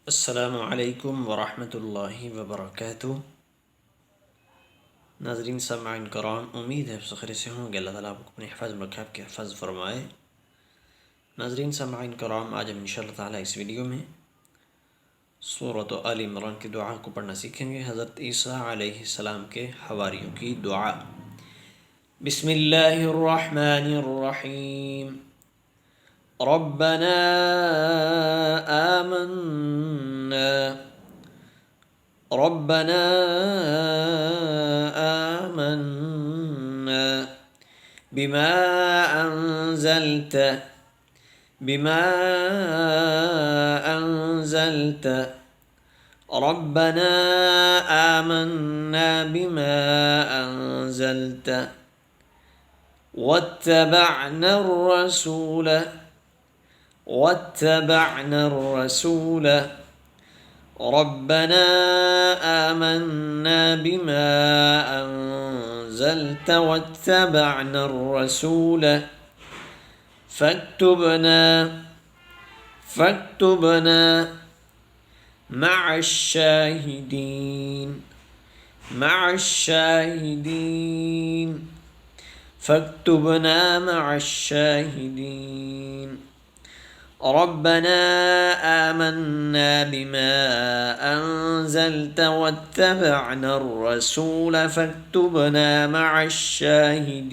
अस्सलामुअलैकुम वरहमतुल्लाहि वबरकातुह। नाज़रीन सामईन कराम, उम्मीद है आप खैर से होंगे। अल्लाह ताला आपको अपने हिफ़ाज़ में रखे, आपके हिफ़ाज़ फरमाए। नाज़रीन सामईन कराम, आज हम इंशाअल्लाह ताला इस वीडियो में सूरत आल इमरान की दुआ को पढ़ना सीखेंगे। हज़रत ईसा अलैहिस्सलाम के हवारियों की दुआ। बिस्मिल्लाहिर्रहमानिर्रहीम। रब्बना आमन्ना रब्बना आमन्ना बिमा अनज़लत बिमा अनज़लत रब्बना आमन्ना बिमा अनज़लत वत्तबअना الرسول ربنا آمنا بما أنزلت واتبعنا الرسول فاكتبنا مع الشاهدين فاكتبنا مع الشاهدين. ربنا آمنا بما أنزلت واتبعنا الرسول فاكتبنا مع الشاهدين.